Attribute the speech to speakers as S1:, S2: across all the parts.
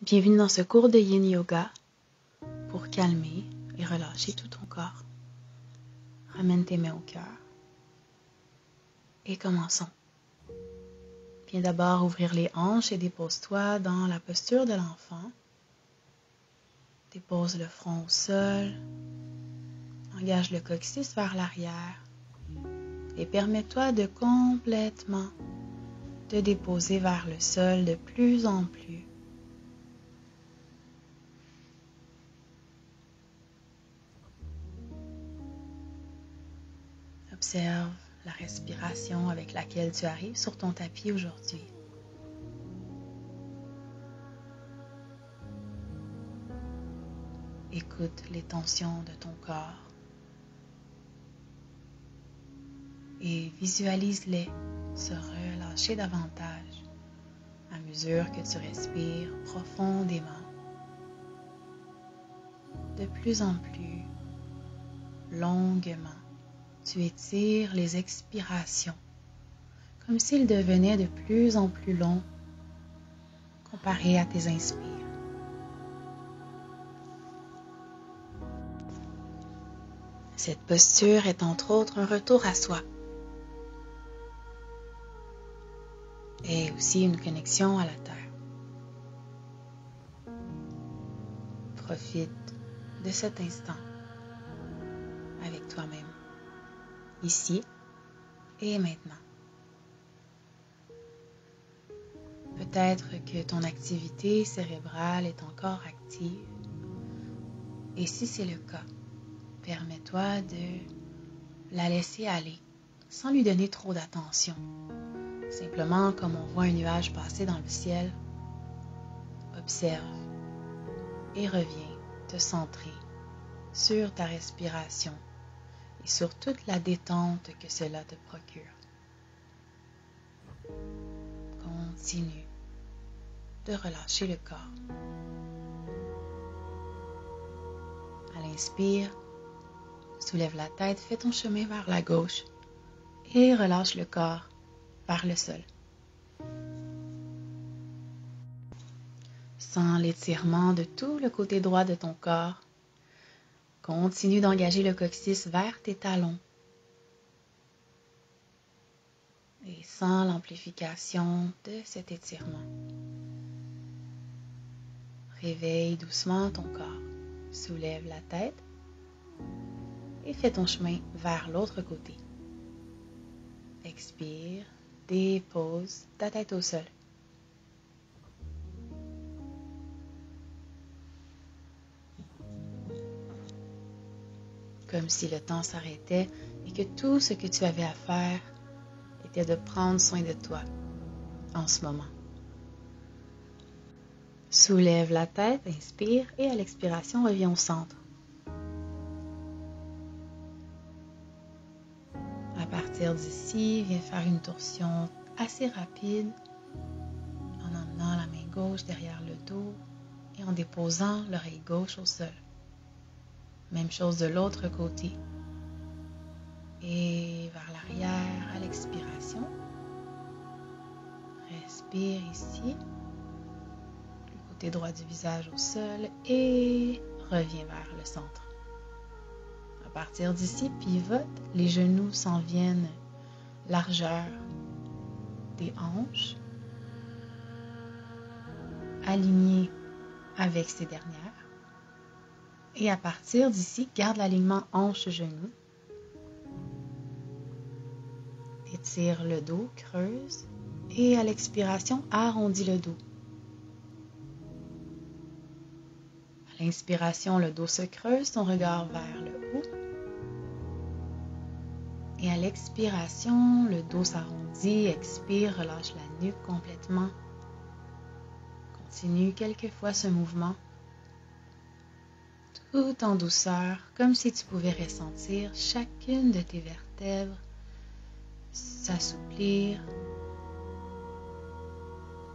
S1: Bienvenue dans ce cours de Yin Yoga pour calmer et relâcher tout ton corps. Ramène tes mains au cœur et commençons. Viens d'abord ouvrir les hanches et dépose-toi dans la posture de l'enfant. Dépose le front au sol, engage le coccyx vers l'arrière et permets-toi de complètement te déposer vers le sol de plus en plus. Observe la respiration avec laquelle tu arrives sur ton tapis aujourd'hui. Écoute les tensions de ton corps et visualise-les se relâcher davantage à mesure que tu respires profondément. De plus en plus longuement, tu étires les expirations comme s'ils devenaient de plus en plus longs comparés à tes inspires. Cette posture est entre autres un retour à soi et aussi une connexion à la terre. Profite de cet instant avec toi-même, ici et maintenant. Peut-être que ton activité cérébrale est encore active et si c'est le cas, permets-toi de la laisser aller sans lui donner trop d'attention. Simplement comme on voit un nuage passer dans le ciel, observe et reviens te centrer sur ta respiration et sur toute la détente que cela te procure. Continue de relâcher le corps. À l'inspire, soulève la tête, fais ton chemin vers la gauche et relâche le corps vers le sol. Sens l'étirement de tout le côté droit de ton corps. Continue d'engager le coccyx vers tes talons. Et sens l'amplification de cet étirement. Réveille doucement ton corps. Soulève la tête et fais ton chemin vers l'autre côté. Expire, dépose ta tête au sol. Comme si le temps s'arrêtait et que tout ce que tu avais à faire était de prendre soin de toi en ce moment. Soulève la tête, inspire et à l'expiration, reviens au centre. À partir d'ici, viens faire une torsion assez rapide en emmenant la main gauche derrière le dos et en déposant l'oreille gauche au sol. Même chose de l'autre côté. Et vers l'arrière à l'expiration. Respire ici. Le côté droit du visage au sol et reviens vers le centre. À partir d'ici, pivote. Les genoux s'en viennent largeur des hanches. Alignés avec ces dernières. Et à partir d'ici, garde l'alignement hanche-genou. Étire le dos, creuse. Et à l'expiration, arrondis le dos. À l'inspiration, le dos se creuse, ton regard vers le haut. Et à l'expiration, le dos s'arrondit. Expire, relâche la nuque complètement. Continue quelquefois ce mouvement. Tout en douceur, comme si tu pouvais ressentir chacune de tes vertèbres s'assouplir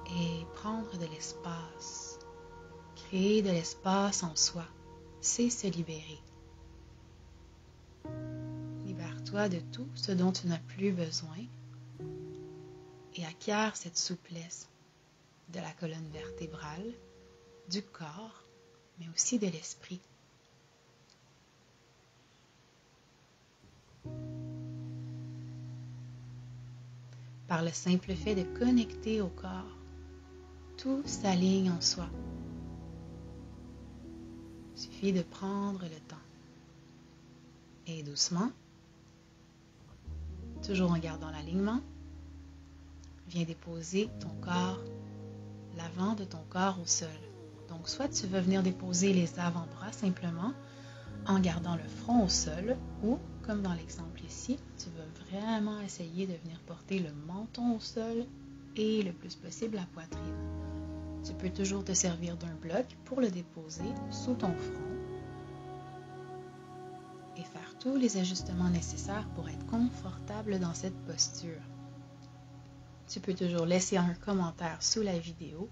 S1: et prendre de l'espace. Créer de l'espace en soi, c'est se libérer. Libère-toi de tout ce dont tu n'as plus besoin et acquiert cette souplesse de la colonne vertébrale du corps, mais aussi de l'esprit. Par le simple fait de connecter au corps, tout s'aligne en soi. Il suffit de prendre le temps. Et doucement, toujours en gardant l'alignement, viens déposer ton corps, l'avant de ton corps au sol. Donc, soit tu veux venir déposer les avant-bras simplement en gardant le front au sol, ou, comme dans l'exemple ici, tu veux vraiment essayer de venir porter le menton au sol et le plus possible la poitrine. Tu peux toujours te servir d'un bloc pour le déposer sous ton front et faire tous les ajustements nécessaires pour être confortable dans cette posture. Tu peux toujours laisser un commentaire sous la vidéo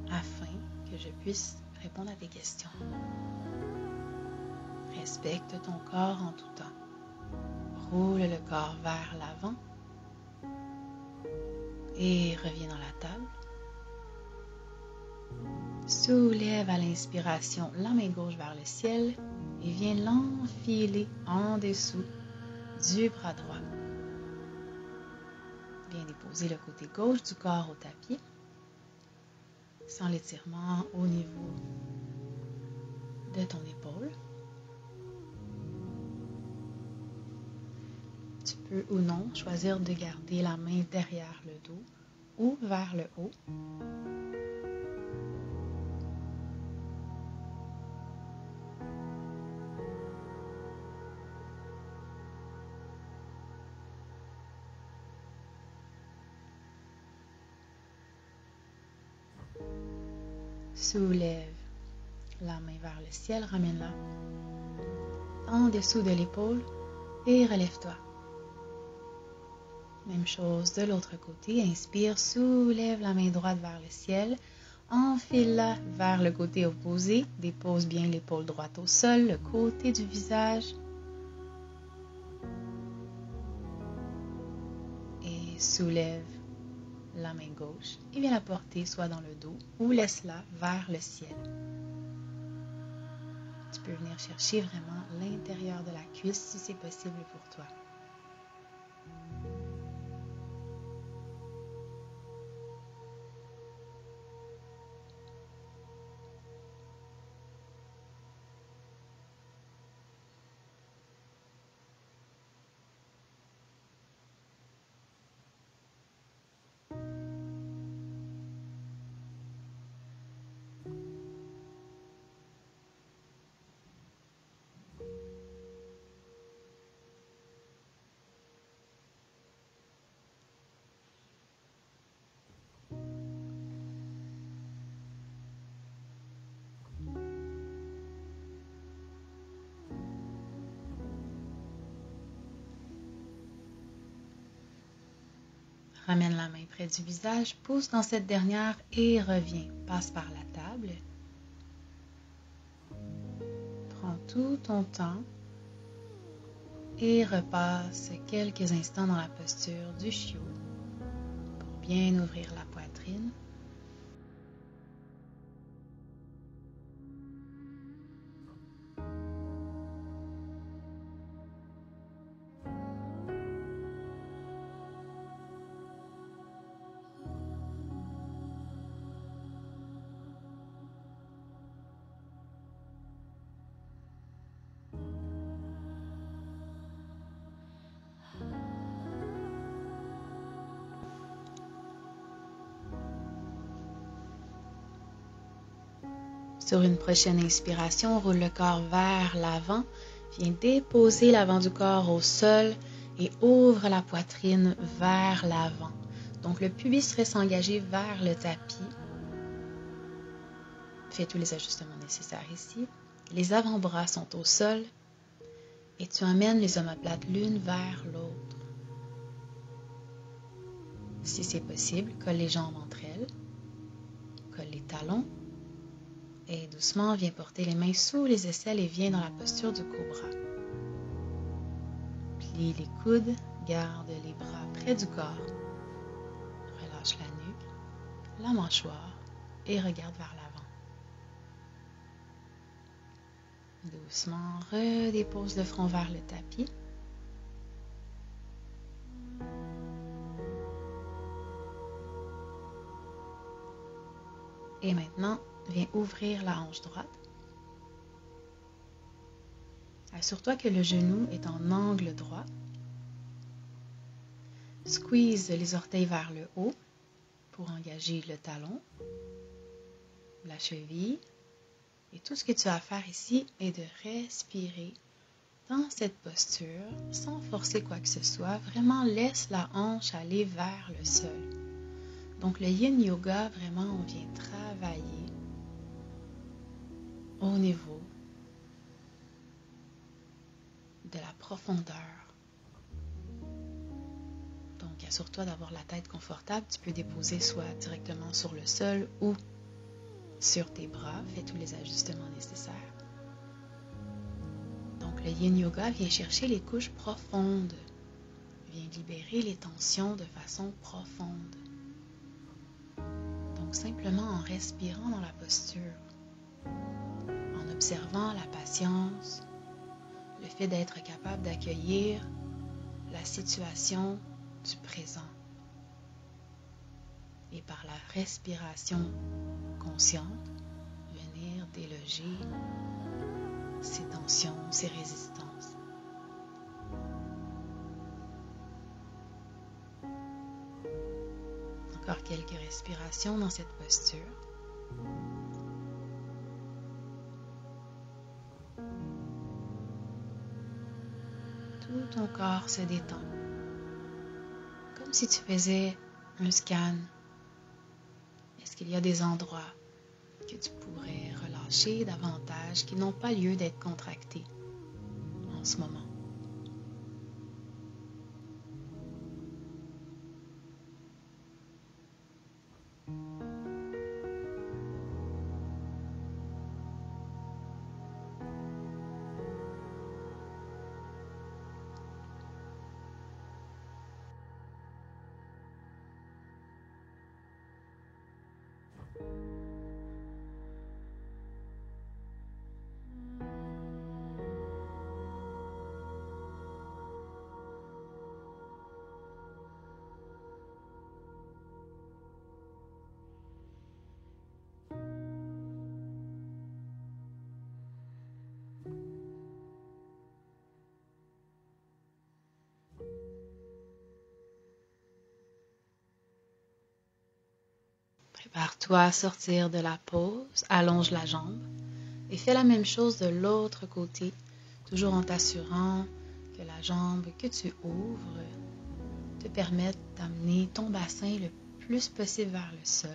S1: afin que je puisse répondre à tes questions. Respecte ton corps en tout temps. Roule le corps vers l'avant et reviens dans la table. Soulève à l'inspiration la main gauche vers le ciel et viens l'enfiler en dessous du bras droit. Viens déposer le côté gauche du corps au tapis, sans l'étirement au niveau de ton épaule. Tu peux ou non choisir de garder la main derrière le dos ou vers le haut. Soulève la main vers le ciel, ramène-la en dessous de l'épaule et relève-toi. Même chose de l'autre côté, inspire, soulève la main droite vers le ciel, enfile-la vers le côté opposé, dépose bien l'épaule droite au sol, le côté du visage et soulève la main gauche et viens la porter soit dans le dos ou laisse-la vers le ciel. Tu peux venir chercher vraiment l'intérieur de la cuisse si c'est possible pour toi. Ramène la main près du visage, pousse dans cette dernière et reviens. Passe par la table. Prends tout ton temps et repasse quelques instants dans la posture du chiot pour bien ouvrir la poitrine. Sur une prochaine inspiration, roule le corps vers l'avant. Viens déposer l'avant du corps au sol et ouvre la poitrine vers l'avant. Donc le pubis reste engagé vers le tapis. Fais tous les ajustements nécessaires ici. Les avant-bras sont au sol et tu emmènes les omoplates l'une vers l'autre. Si c'est possible, colle les jambes entre elles. Colle les talons. Et doucement, viens porter les mains sous les aisselles et viens dans la posture du cobra. Plie les coudes, garde les bras près du corps. Relâche la nuque, la mâchoire et regarde vers l'avant. Doucement, redépose le front vers le tapis. Et maintenant, viens ouvrir la hanche droite. Assure-toi que le genou est en angle droit. Squeeze les orteils vers le haut pour engager le talon, la cheville. Et tout ce que tu as à faire ici est de respirer dans cette posture sans forcer quoi que ce soit. Vraiment, laisse la hanche aller vers le sol. Donc, le Yin Yoga, vraiment, on vient travailler au niveau de la profondeur. Donc, assure-toi d'avoir la tête confortable. Tu peux déposer soit directement sur le sol ou sur tes bras. Fais tous les ajustements nécessaires. Donc, le Yin Yoga vient chercher les couches profondes. Vient libérer les tensions de façon profonde. Donc, simplement en respirant dans la posture, en observant la patience, le fait d'être capable d'accueillir la situation du présent. Et par la respiration consciente, venir déloger ces tensions, ces résistances. Encore quelques respirations dans cette posture. Tout ton corps se détend, comme si tu faisais un scan. Est-ce qu'il y a des endroits que tu pourrais relâcher davantage qui n'ont pas lieu d'être contractés en ce moment? Prépare-toi à sortir de la pause, allonge la jambe et fais la même chose de l'autre côté, toujours en t'assurant que la jambe que tu ouvres te permette d'amener ton bassin le plus possible vers le sol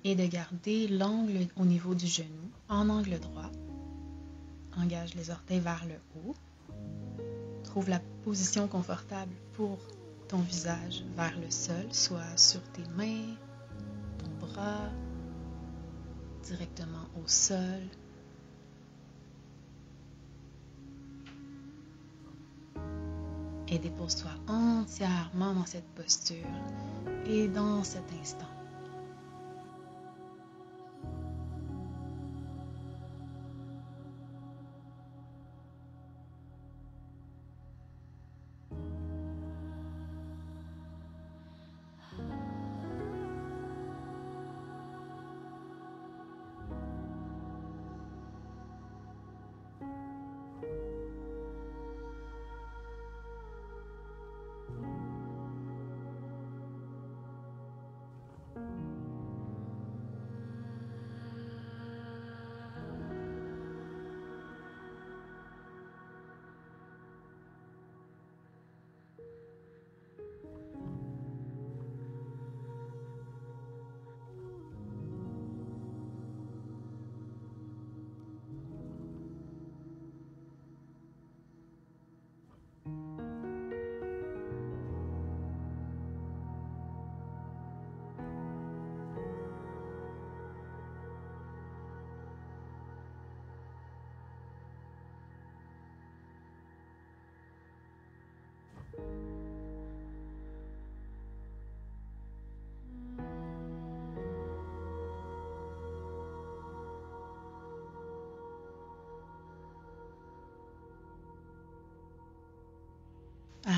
S1: et de garder l'angle au niveau du genou en angle droit. Engage les orteils vers le haut. Trouve la position confortable pour ton visage vers le sol, soit sur tes mains, ton bras, directement au sol. Et dépose-toi entièrement dans cette posture et dans cet instant.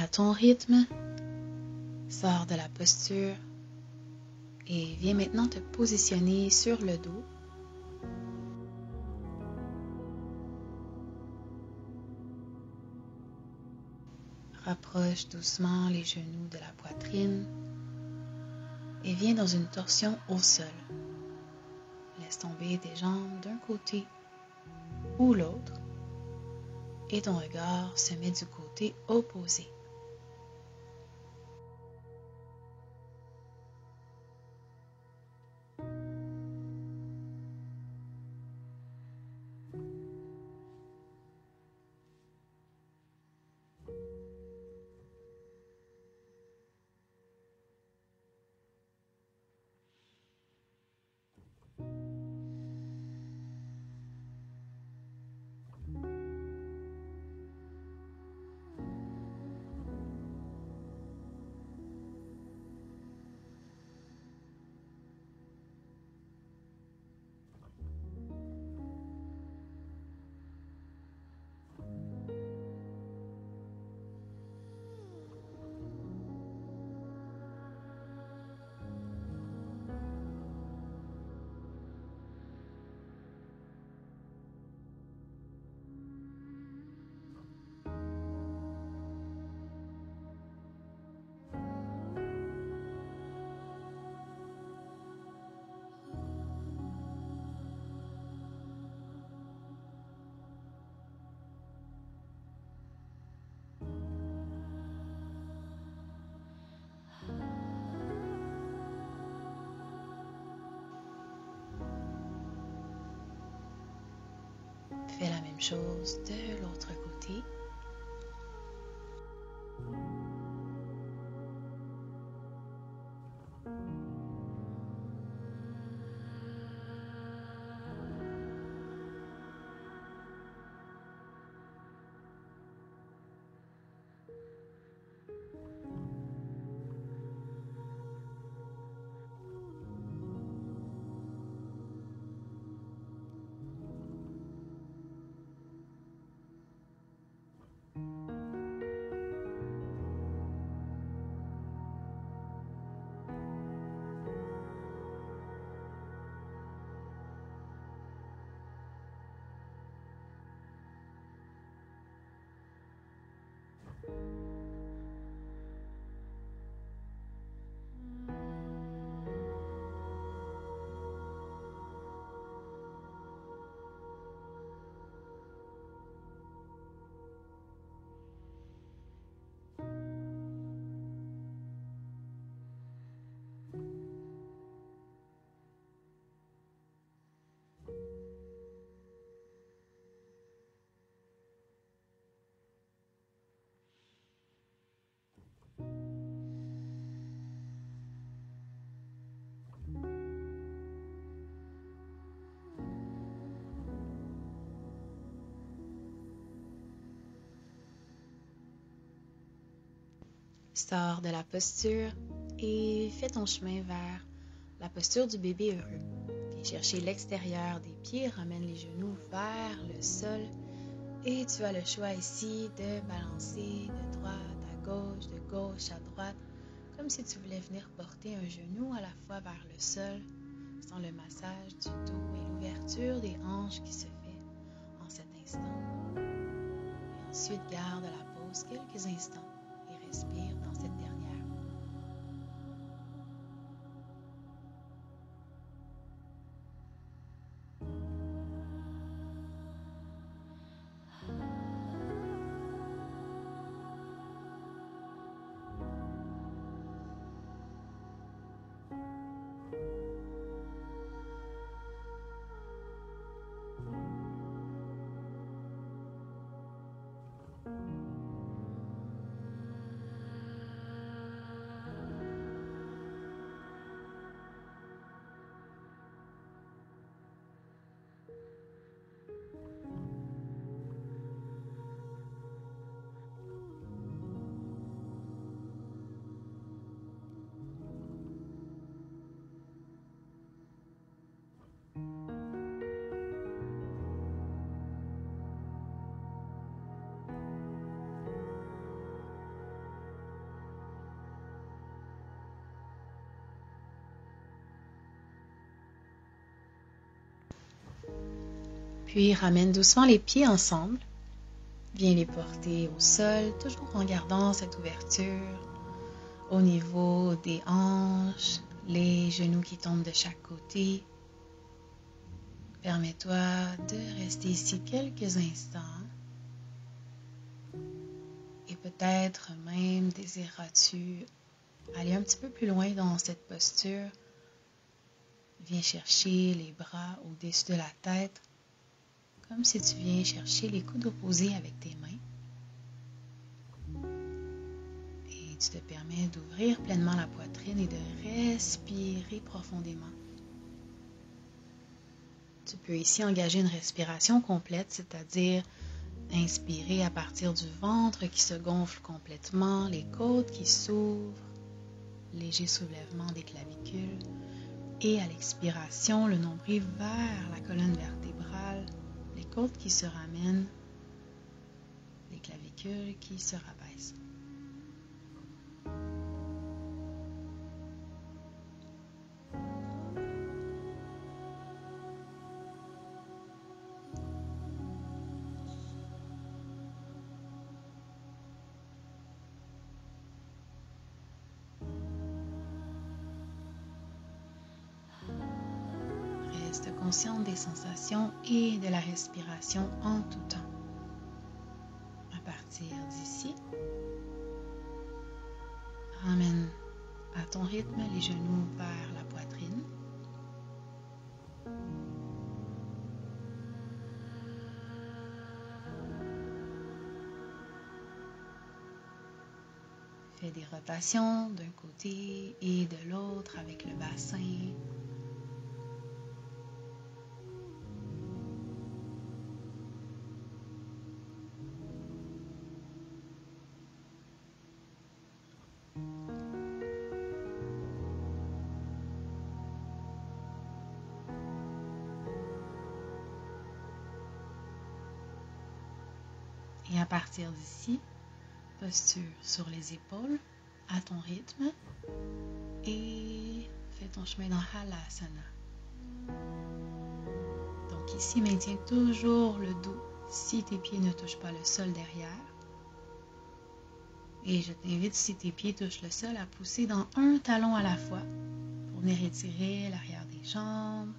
S1: à ton rythme, sors de la posture et viens maintenant te positionner sur le dos. Rapproche doucement les genoux de la poitrine et viens dans une torsion au sol. Laisse tomber tes jambes d'un côté ou l'autre et ton regard se met du côté opposé. Fais la même chose de l'autre côté. Sors de la posture et fais ton chemin vers la posture du bébé heureux. Viens chercher l'extérieur des pieds, ramène les genoux vers le sol et tu as le choix ici de balancer de droite à de gauche à droite, comme si tu voulais venir porter un genou à la fois vers le sol, sans le massage du dos et l'ouverture des hanches qui se fait en cet instant. Et ensuite, garde la pause quelques instants et respire dans cette dernière. Puis ramène doucement les pieds ensemble. Viens les porter au sol, toujours en gardant cette ouverture au niveau des hanches, les genoux qui tombent de chaque côté. Permets-toi de rester ici quelques instants. Et peut-être même désireras-tu aller un petit peu plus loin dans cette posture. Viens chercher les bras au-dessus de la tête, comme si tu viens chercher les coudes opposés avec tes mains. Et tu te permets d'ouvrir pleinement la poitrine et de respirer profondément. Tu peux ici engager une respiration complète, c'est-à-dire inspirer à partir du ventre qui se gonfle complètement, les côtes qui s'ouvrent, léger soulèvement des clavicules. Et à l'expiration, le nombril vers la colonne vertébrale, les côtes qui se ramènent, les clavicules qui se rabaissent. Reste consciente des sensations et de la respiration en tout temps. À partir d'ici, ramène à ton rythme les genoux vers la poitrine. Fais des rotations d'un côté et de l'autre avec le bassin. Et à partir d'ici, posture sur les épaules à ton rythme et fais ton chemin dans Halasana. Donc ici, maintiens toujours le dos si tes pieds ne touchent pas le sol derrière. Et je t'invite, si tes pieds touchent le sol, à pousser dans un talon à la fois pour venir étirer l'arrière des jambes.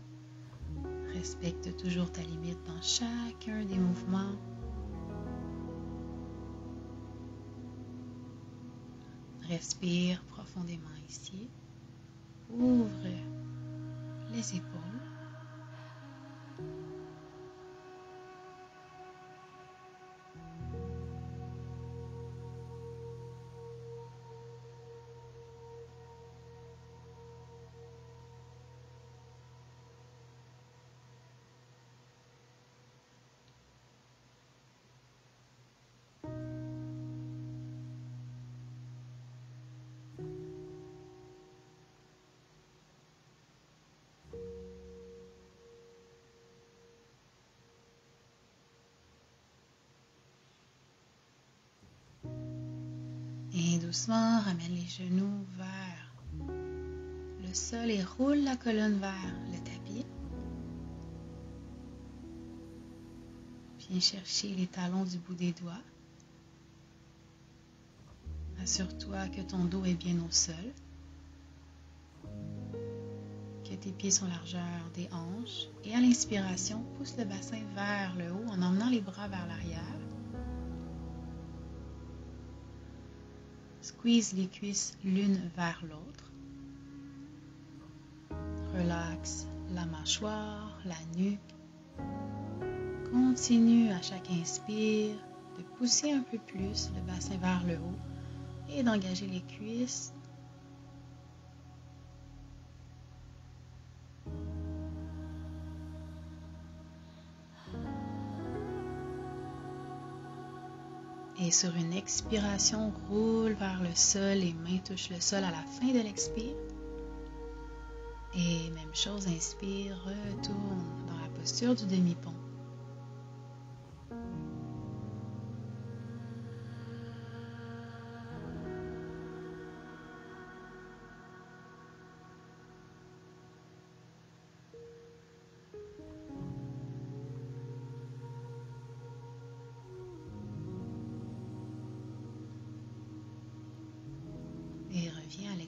S1: Respecte toujours ta limite dans chacun des mouvements. Respire profondément ici. Ouvre les épaules. Et doucement, ramène les genoux vers le sol et roule la colonne vers le tapis. Viens chercher les talons du bout des doigts. Assure-toi que ton dos est bien au sol, que tes pieds sont largeur des hanches. Et à l'inspiration, pousse le bassin vers le haut en emmenant les bras vers l'arrière. Squeeze les cuisses l'une vers l'autre. Relaxe la mâchoire, la nuque. Continue à chaque inspire de pousser un peu plus le bassin vers le haut et d'engager les cuisses. Et sur une expiration, roule vers le sol, les mains touchent le sol à la fin de l'expire. Et même chose, inspire, retourne dans la posture du demi-pont.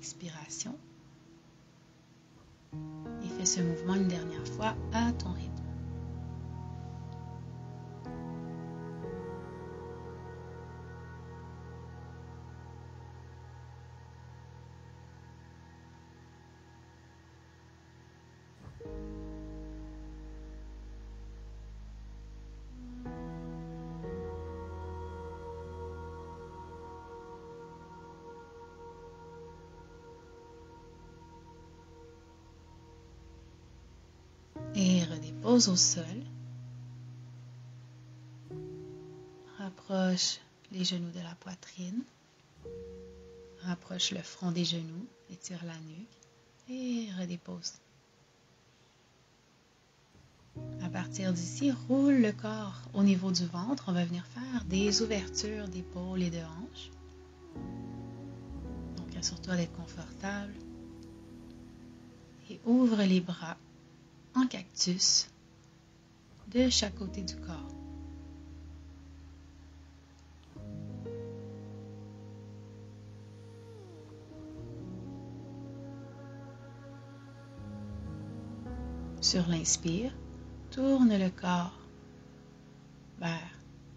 S1: expiration. Et fais ce mouvement une dernière fois à ton rythme. Et redépose au sol. Rapproche les genoux de la poitrine. Rapproche le front des genoux. Étire la nuque. Et redépose. À partir d'ici, roule le corps au niveau du ventre. On va venir faire des ouvertures d'épaules et de hanches. Donc, assure-toi d'être confortable. Et ouvre les bras en cactus de chaque côté du corps. Sur l'inspire, tourne le corps vers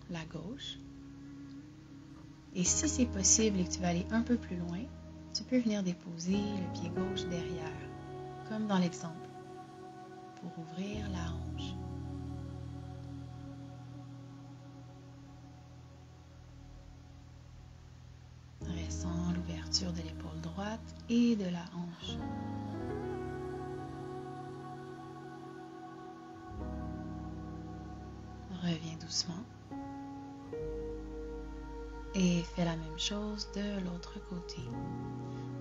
S1: la gauche. Et si c'est possible et que tu vas aller un peu plus loin, tu peux venir déposer le pied gauche derrière, comme dans l'exemple, pour ouvrir la hanche. Ressens l'ouverture de l'épaule droite et de la hanche. Reviens doucement. Et fais la même chose de l'autre côté.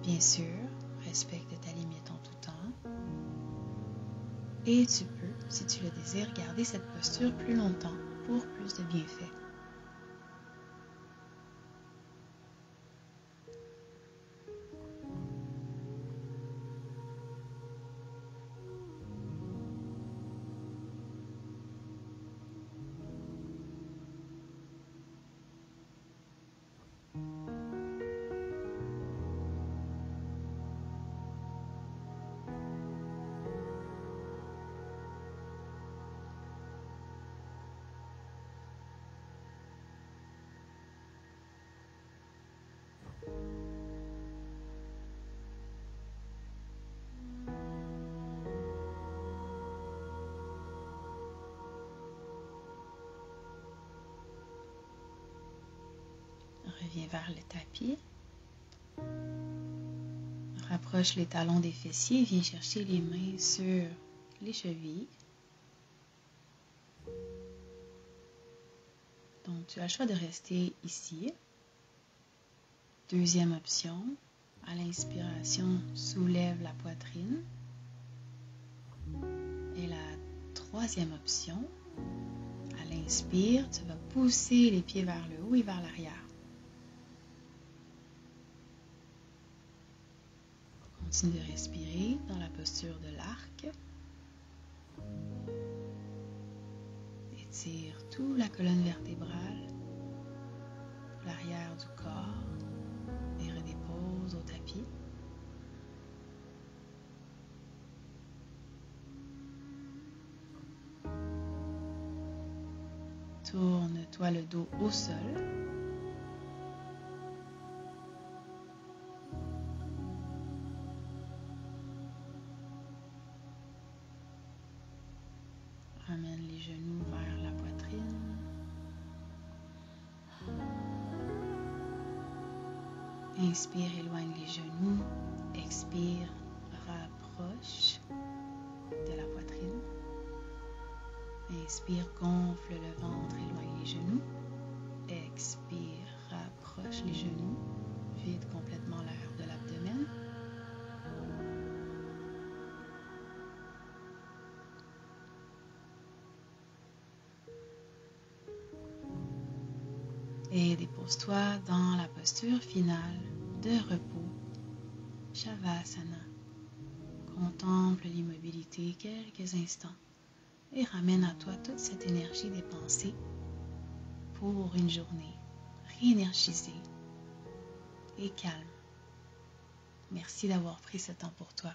S1: Bien sûr, respecte ta limite en tout temps. Et tu peux, si tu le désires, garder cette posture plus longtemps pour plus de bienfaits. Reviens vers le tapis. Rapproche les talons des fessiers. Viens chercher les mains sur les chevilles. Donc, tu as le choix de rester ici. Deuxième option, à l'inspiration, soulève la poitrine. Et la troisième option, à l'inspire, tu vas pousser les pieds vers le haut et vers l'arrière. Continue de respirer dans la posture de l'arc. Étire toute la colonne vertébrale, l'arrière du corps et redépose au tapis. Tourne-toi le dos au sol. Ramène les genoux vers la poitrine. Inspire, éloigne les genoux. Expire, rapproche de la poitrine. Inspire, gonfle le ventre, éloigne les genoux. Expire, rapproche les genoux. Vide complètement l'air de l'abdomen. Et dépose-toi dans la posture finale de repos, Shavasana. Contemple l'immobilité quelques instants et ramène à toi toute cette énergie dépensée pour une journée réénergisée et calme. Merci d'avoir pris ce temps pour toi.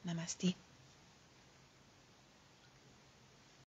S1: Namasté.